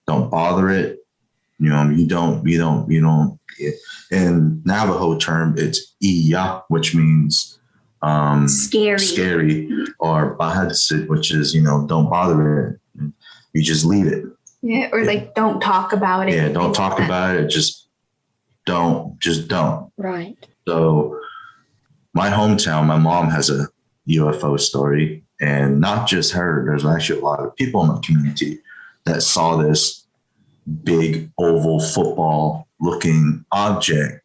Don't bother it. You don't. In Navajo term, it's iya, which means scary, or bahadsit, which is don't bother it. You just leave it. Yeah, or like don't talk about it. Yeah, don't talk about it. Just don't. Right. So my hometown, my mom has a UFO story, and not just her. There's actually a lot of people in the community that saw this big oval football looking object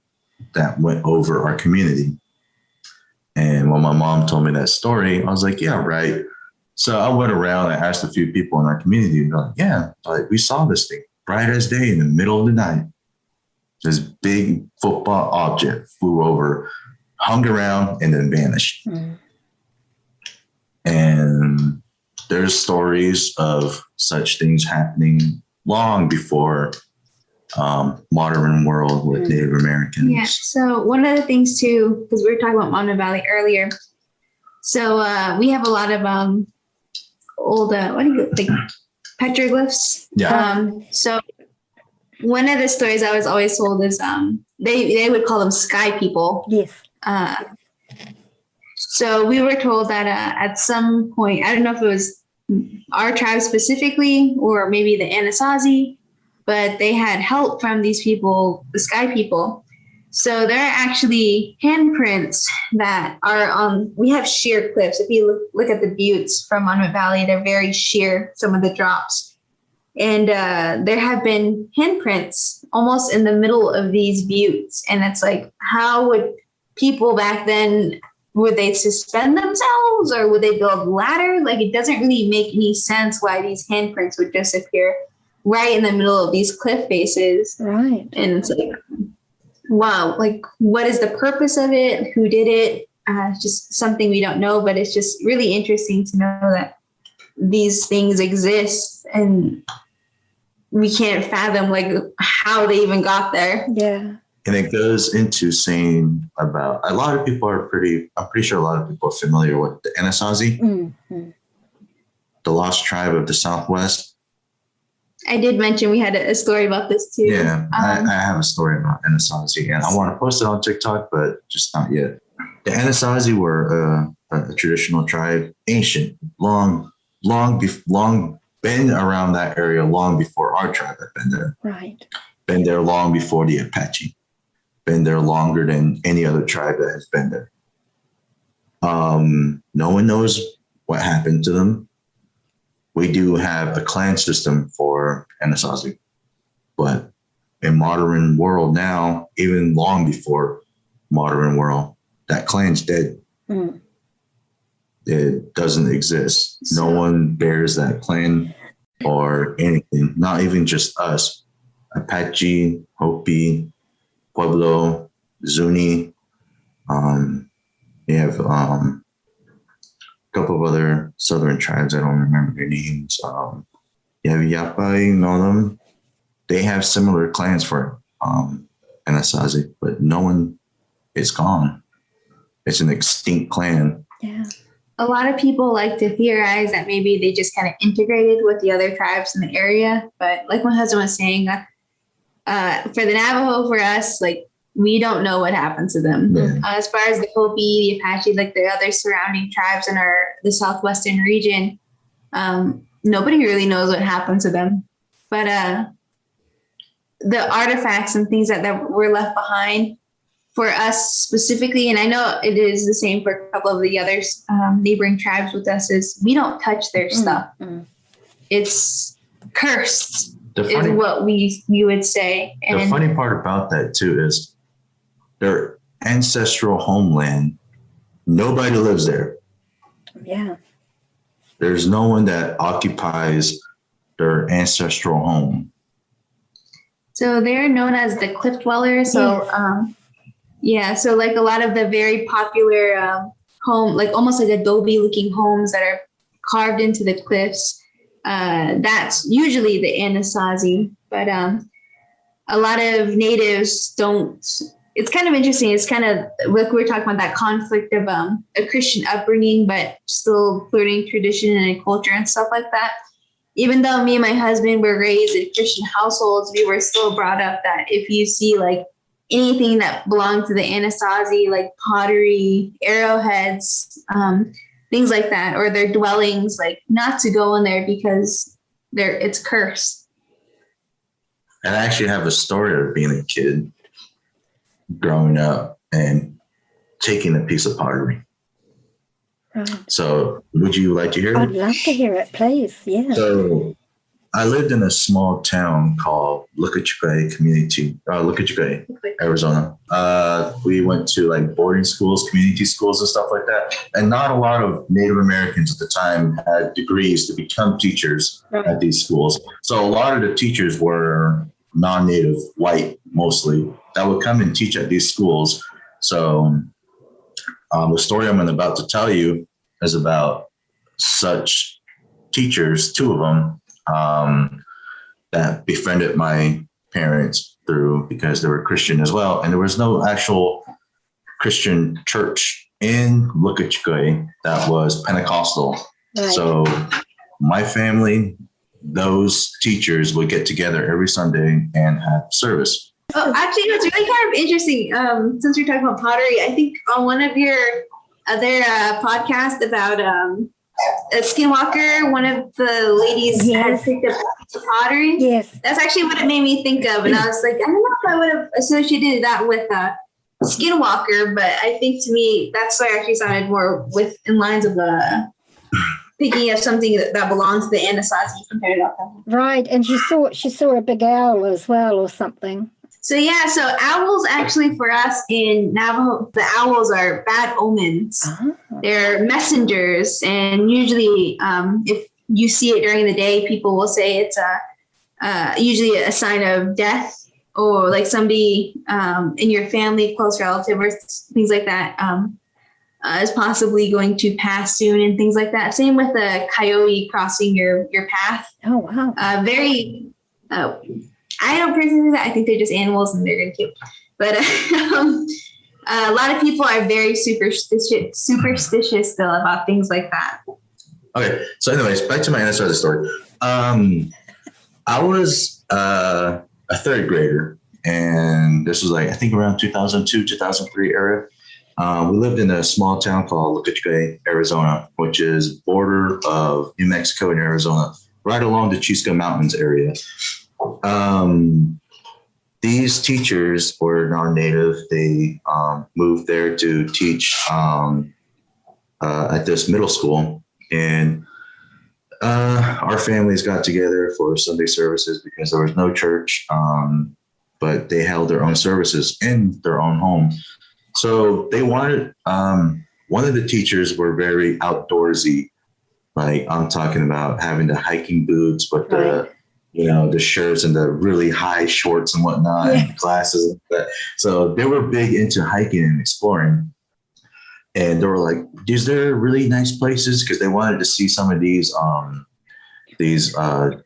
that went over our community. And when my mom told me that story, I was like, yeah, right. So I went around and asked a few people in our community, and they're like, yeah, like we saw this thing bright as day in the middle of the night. This big football object flew over, hung around, and then vanished. Mm. And there's stories of such things happening long before modern world with Native Americans. Yeah. So one of the things too, because we were talking about Monument Valley earlier. So we have a lot of old petroglyphs. Yeah. So one of the stories I was always told is they would call them sky people. Yes. So we were told that at some point, I don't know if it was our tribe specifically or maybe the Anasazi, but they had help from these people, the sky people. So there are actually handprints that are on, we have sheer cliffs. If you look at the buttes from Monument Valley, they're very sheer, some of the drops. And there have been handprints almost in the middle of these buttes. And it's like, how would people back then, would they suspend themselves or would they build a ladder? Like, it doesn't really make any sense why these handprints would disappear right in the middle of these cliff faces. Right. And it's like, wow, like, what is the purpose of it? Who did it? Just something we don't know, but it's just really interesting to know that these things exist and we can't fathom like how they even got there. Yeah. And it goes into saying about a lot of people I'm pretty sure a lot of people are familiar with the Anasazi, the lost tribe of the Southwest. I did mention we had a story about this too. Yeah, I have a story about Anasazi, and I want to post it on TikTok, but just not yet. The Anasazi were a traditional tribe, ancient, long been around that area long before our tribe had been there. Right. Been there long before the Apache. Been there longer than any other tribe that has been there. No one knows what happened to them. We do have a clan system for Anasazi, but in modern world now, even long before modern world, that clan's dead. Mm. It doesn't exist. No one bears that clan or anything, not even just us. Apache, Hopi, Pueblo, Zuni. You have a couple of other southern tribes. I don't remember their names. You have Yapa, you know them. They have similar clans for Anasazi, but no one is gone. It's an extinct clan. Yeah. A lot of people like to theorize that maybe they just kind of integrated with the other tribes in the area. But like my husband was saying, for the Navajo, for us, like, we don't know what happened to them. Yeah. As far as the Hopi, the Apache, like the other surrounding tribes in the southwestern region, nobody really knows what happened to them. But the artifacts and things that were left behind for us specifically, and I know it is the same for a couple of the other neighboring tribes with us, is we don't touch their stuff. Mm. It's cursed, is what you would say. And the funny part about that too is their ancestral homeland, nobody lives there. Yeah. There's no one that occupies their ancestral home. So they're known as the cliff dwellers. So yes. So like a lot of the very popular home, like almost like Adobe looking homes that are carved into the cliffs, that's usually the Anasazi. But a lot of natives don't. It's kind of interesting. It's kind of like we were talking about that conflict of a Christian upbringing, but still flirting tradition and culture and stuff like that. even though me and my husband were raised in Christian households, we were still brought up that if you see like anything that belonged to the Anasazi, like pottery, arrowheads, things like that, or their dwellings, like not to go in there because it's cursed. And I actually have a story of being a kid growing up and taking a piece of pottery. Right. So would you like to hear it? I'd love to hear it, please. Yeah. So I lived in a small town called Lucachugay Community, Lucachugay, Arizona. We went to like boarding schools, community schools and stuff like that. And not a lot of Native Americans at the time had degrees to become teachers at these schools. So a lot of the teachers were non-Native, white mostly, that would come and teach at these schools. So the story I'm about to tell you is about such teachers, two of them, that befriended my parents because they were Christian as well. And there was no actual Christian church in Lucachugay that was Pentecostal. Right. So my family, those teachers would get together every Sunday and have service. Oh, actually, it's really kind of interesting. Since we're talking about pottery, I think on one of your other podcasts about Skinwalker, one of the ladies had picked up pottery. Yes. That's actually what it made me think of. And I was like, I don't know if I would have associated that with Skinwalker, but I think to me, that story actually sounded more in lines of picking up something that belongs to the Anasazi compared to that. Right. And she saw a big owl as well or something. So owls actually for us in Navajo, the owls are bad omens. Uh-huh. They're messengers. And usually if you see it during the day, people will say it's usually a sign of death or like somebody in your family, close relative or things like that is possibly going to pass soon and things like that. Same with a coyote crossing your path. Oh, wow. I don't personally do that. I think they're just animals and they're going to kill. But a lot of people are very superstitious still about things like that. Okay. So anyways, back to my Anasazi story. I was a third grader, and this was like, I think around 2002, 2003 era. We lived in a small town called Lucachugay, Arizona, which is border of New Mexico and Arizona, right along the Chisca Mountains area. These teachers were non-native. They moved there to teach at this middle school, and our families got together for Sunday services because there was no church, but they held their own services in their own home. So they wanted, one of the teachers were very outdoorsy. Like I'm talking about having the hiking boots with the shirts and the really high shorts and whatnot, and glasses. So they were big into hiking and exploring. And they were like, is there really nice places? Because they wanted to see some of these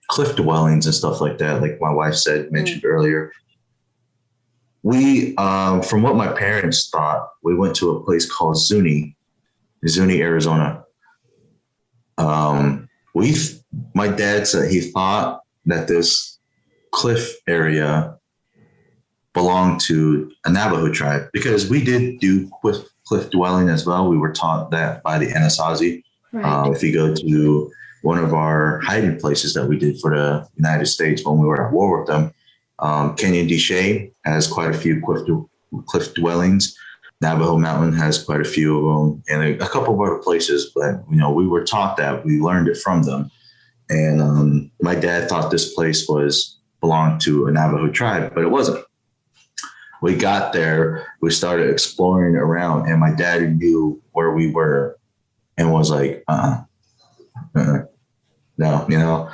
cliff dwellings and stuff like that, like my wife mentioned earlier. We, from what my parents thought, we went to a place called Zuni, Arizona. My dad said he thought that this cliff area belonged to a Navajo tribe because we did do cliff dwelling as well. We were taught that by the Anasazi. Right. If you go to one of our hiding places that we did for the United States when we were at war with them, Canyon de Chelly has quite a few cliff dwellings. Navajo Mountain has quite a few of them, and a couple of other places. But we were taught that. We learned it from them. And my dad thought this place belonged to a Navajo tribe, but it wasn't. We got there, we started exploring around, and my dad knew where we were and was like, no,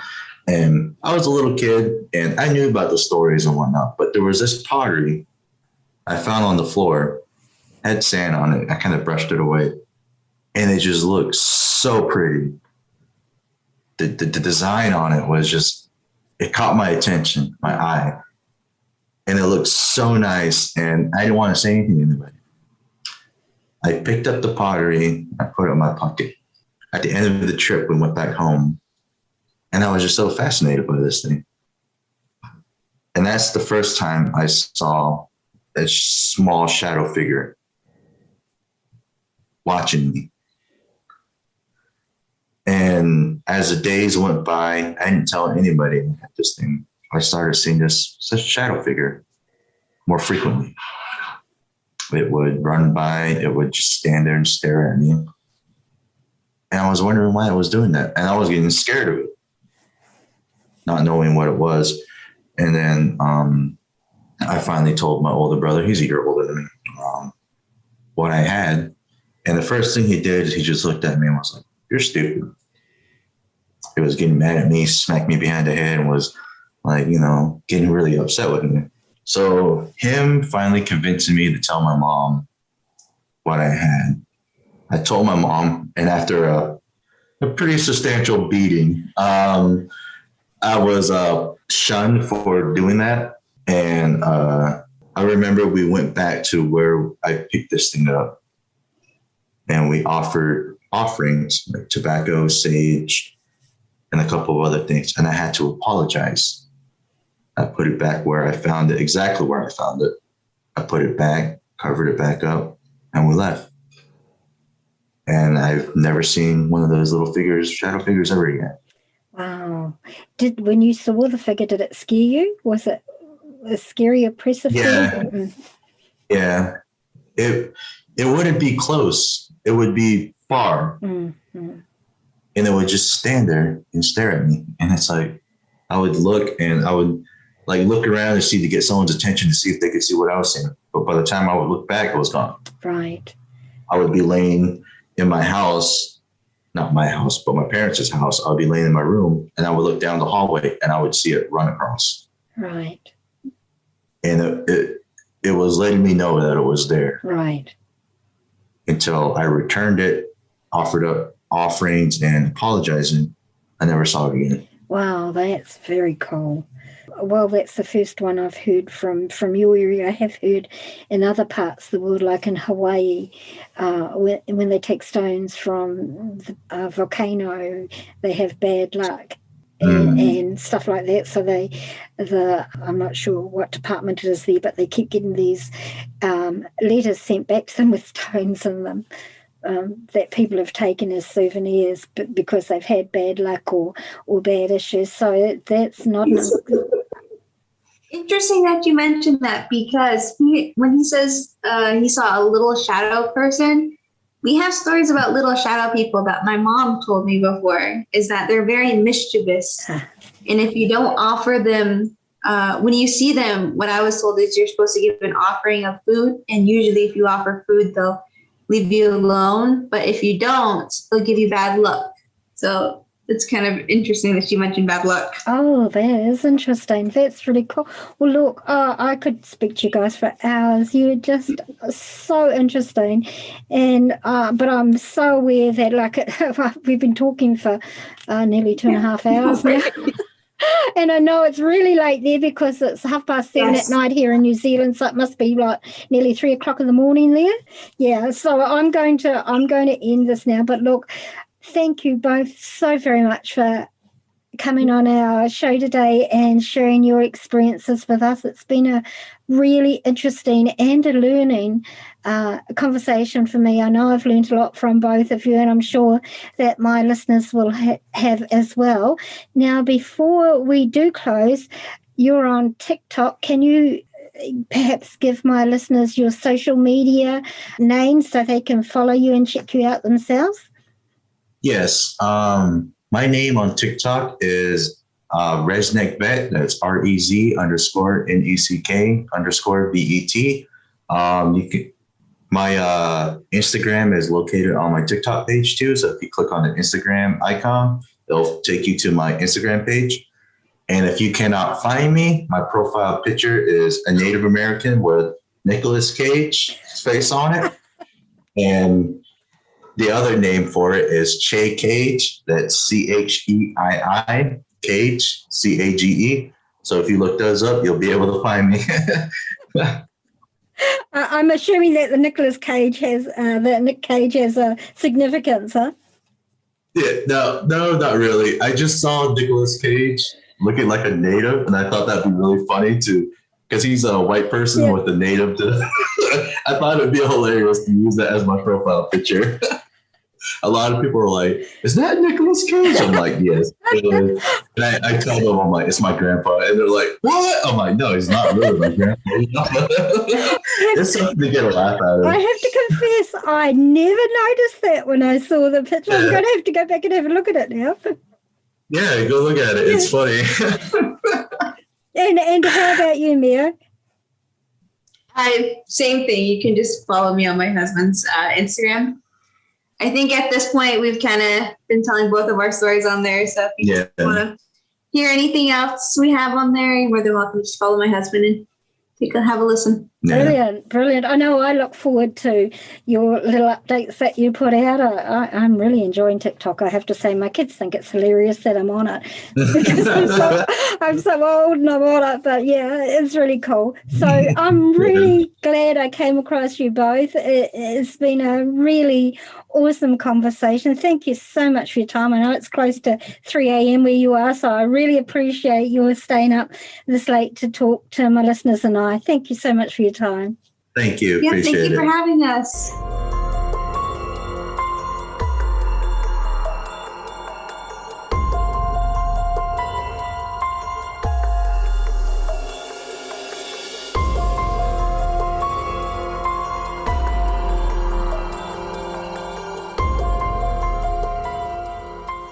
And I was a little kid, and I knew about the stories and whatnot, but there was this pottery I found on the floor, had sand on it. I kind of brushed it away, and it just looked so pretty. The design on it was it caught my attention, my eye, and it looked so nice, and I didn't want to say anything to anybody. I picked up the pottery, I put it in my pocket. At the end of the trip, we went back home. And I was just so fascinated by this thing. And that's the first time I saw a small shadow figure watching me. And as the days went by, I didn't tell anybody about this thing. I started seeing this such shadow figure more frequently. It would run by, it would just stand there and stare at me. And I was wondering why I was doing that. And I was getting scared of it, not knowing what it was. And then I finally told my older brother, he's a year older than me, what I had. And the first thing he did is he just looked at me and was like, "You're stupid." He was getting mad at me, smacked me behind the head, and was like, getting really upset with me. So him finally convincing me to tell my mom what I had. I told my mom, and after a pretty substantial beating, I was shunned for doing that. And I remember we went back to where I picked this thing up, and we offered offerings like tobacco, sage, and a couple of other things. And I had to apologize. I put it back where I found it, exactly where I found it. I put it back, covered it back up, and we left. And I've never seen one of those little figures, shadow figures, ever again. Wow. When you saw the figure, did it scare you? Was it a scary, oppressive feeling? Yeah. It wouldn't be close. It would be far. Mm-hmm. And it would just stand there and stare at me. And it's like, I would look and I would like look around and see to get someone's attention to see if they could see what I was seeing. But by the time I would look back, it was gone. Right. I would be laying in my house, not my house, but my parents' house. I would be laying in my room and I would look down the hallway and I would see it run across. Right. And it was letting me know that it was there. Right. Until I returned it, offered up offerings and apologizing. I never saw it again. Wow, that's very cool. Well, that's the first one I've heard from your area. I have heard in other parts of the world, like in Hawaii, when they take stones from the volcano, they have bad luck and stuff like that. So I'm not sure what department it is there, but they keep getting these letters sent back to them with stones in them. That people have taken as souvenirs because they've had bad luck or bad issues. So that's not interesting that you mentioned that, because when he says he saw a little shadow person, we have stories about little shadow people that my mom told me before, is that they're very mischievous. And if you don't offer them, when you see them, what I was told is you're supposed to give an offering of food. And usually if you offer food, they'll leave you alone. But if you don't, they'll give you bad luck. So it's kind of interesting that you mentioned bad luck. Oh, that is interesting. That's really cool. Well, look, I could speak to you guys for hours. You're just so interesting. And but I'm so aware that we've been talking for nearly 2.5 hours now. And I know it's really late there because it's 7:30 at night here in New Zealand, so it must be like nearly 3:00 in the morning there. Yeah, so I'm going to end this now. But look, thank you both so very much for coming on our show today and sharing your experiences with us. It's been a really interesting and a learning conversation for me. I know I've learned a lot from both of you, and I'm sure that my listeners will have as well. Now, before we do close, you're on TikTok. Can you perhaps give my listeners your social media names so they can follow you and check you out themselves? Yes. My name on TikTok is RezneckVet. That's REZ_NECK_BET. My Instagram is located on my TikTok page too. So if you click on the Instagram icon, it'll take you to my Instagram page. And if you cannot find me, my profile picture is a Native American with Nicolas Cage's face on it. And the other name for it is Che Cage. That's CHEII, Cage, CAGE. So if you look those up, you'll be able to find me. I'm assuming that the Nick Cage has a significance, huh? Yeah, no, not really. I just saw Nicolas Cage looking like a native, and I thought that'd be really funny too, because he's a white person Yeah. with a native. I thought it'd be hilarious to use that as my profile picture. A lot of people are like, "Is that Nicolas Cage?" I'm like, "Yes, it is." And I tell them, I'm like, "It's my grandpa," and they're like, "What?" I'm like, "No, he's not really my grandpa." It's something to get a laugh out I of. have to confess, I never noticed that when I saw the picture. I'm going to have to go back and have a look at it now. Yeah, go look at it. Yeah. It's funny. And how about you, Meo? Same thing. You can just follow me on my husband's Instagram. I think at this point we've kind of been telling both of our stories on there. So if you want to hear anything else we have on there, you're more than welcome to just follow my husband and have a listen. Yeah. Brilliant. I know I look forward to your little updates that you put out. I'm really enjoying TikTok. I have to say, my kids think it's hilarious that I'm on it because I'm so old and I'm on it. But yeah, it's really cool. So I'm really glad I came across you both. It's been a really awesome conversation. Thank you so much for your time. I know it's close to 3 a.m. where you are, so I really appreciate your staying up this late to talk to my listeners and I. Thank you so much for your time. Thank you. Yeah, Appreciate thank you it. for having us.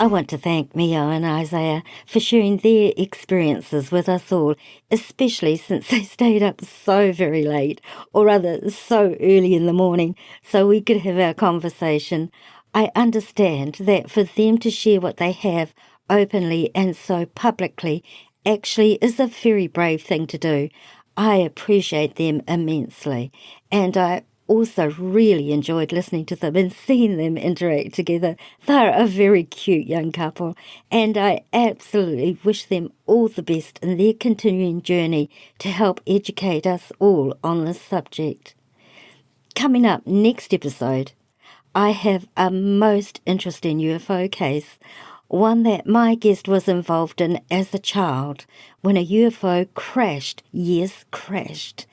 I want to thank Meo and Isaiah for sharing their experiences with us all, especially since they stayed up so very late, or rather so early in the morning, so we could have our conversation. I understand that for them to share what they have openly and so publicly actually is a very brave thing to do. I appreciate them immensely, and I also really enjoyed listening to them and seeing them interact together. They're a very cute young couple, and I absolutely wish them all the best in their continuing journey to help educate us all on this subject. Coming up next episode, I have a most interesting UFO case, one that my guest was involved in as a child when a UFO crashed, yes, crashed,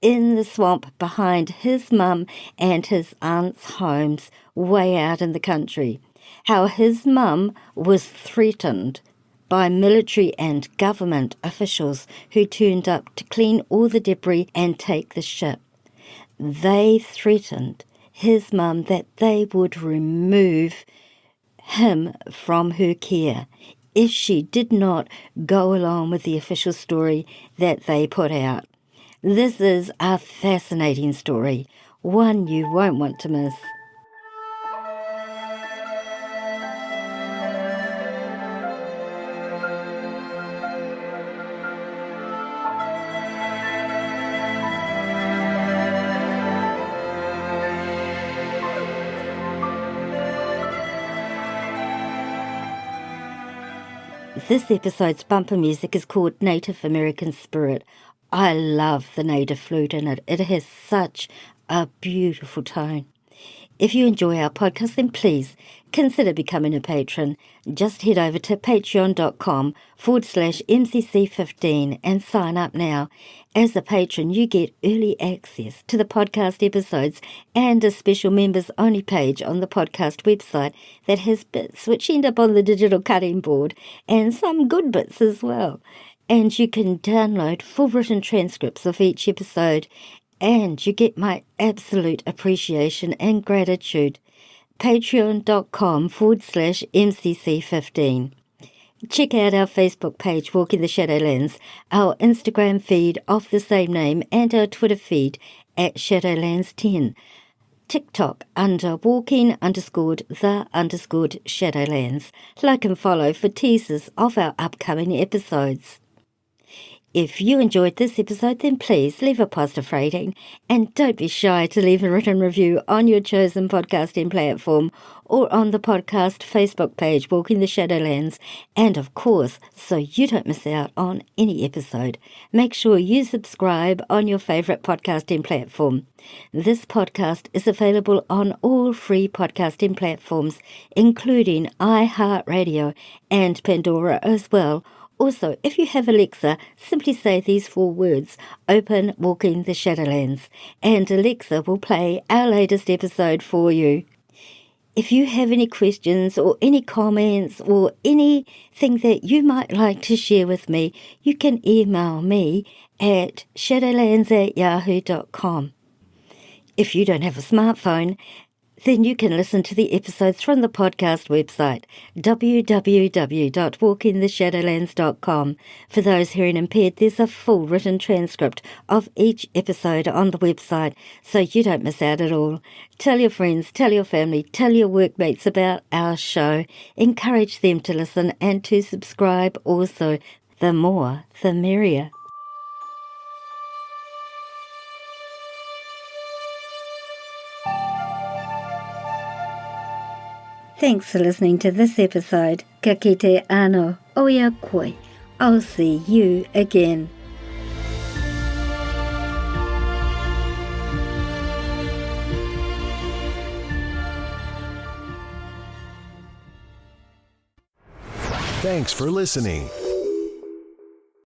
in the swamp behind his mum and his aunt's homes way out in the country. How his mum was threatened by military and government officials who turned up to clean all the debris and take the ship. They threatened his mum that they would remove him from her care if she did not go along with the official story that they put out. This is a fascinating story, one you won't want to miss. This episode's bumper music is called Native American Spirit. I love the native flute in it. It has such a beautiful tone. If you enjoy our podcast, then please consider becoming a patron. Just head over to patreon.com/MCC15 and sign up now. As a patron, you get early access to the podcast episodes and a special members-only page on the podcast website that has bits which end up on the digital cutting board and some good bits as well. And you can download full written transcripts of each episode, and you get my absolute appreciation and gratitude. Patreon.com/MCC15. Check out our Facebook page, Walking the Shadowlands, our Instagram feed of the same name, and our Twitter feed at Shadowlands10. TikTok under walking_the_Shadowlands. Like and follow for teasers of our upcoming episodes. If you enjoyed this episode, then please leave a positive rating and don't be shy to leave a written review on your chosen podcasting platform or on the podcast Facebook page, Walking the Shadowlands. And of course, so you don't miss out on any episode, make sure you subscribe on your favourite podcasting platform. This podcast is available on all free podcasting platforms, including iHeartRadio and Pandora as well. Also, if you have Alexa, simply say these 4 words, "Open Walking the Shadowlands," and Alexa will play our latest episode for you. If you have any questions or any comments or anything that you might like to share with me, you can email me at shadowlands@yahoo.com. If you don't have a smartphone, then you can listen to the episodes from the podcast website, www.walkingtheshadowlands.com. For those hearing impaired, there's a full written transcript of each episode on the website, so you don't miss out at all. Tell your friends, tell your family, tell your workmates about our show. Encourage them to listen and to subscribe also. The more, the merrier. Thanks for listening to this episode. Ka kite ano, oia koi. I'll see you again. Thanks for listening.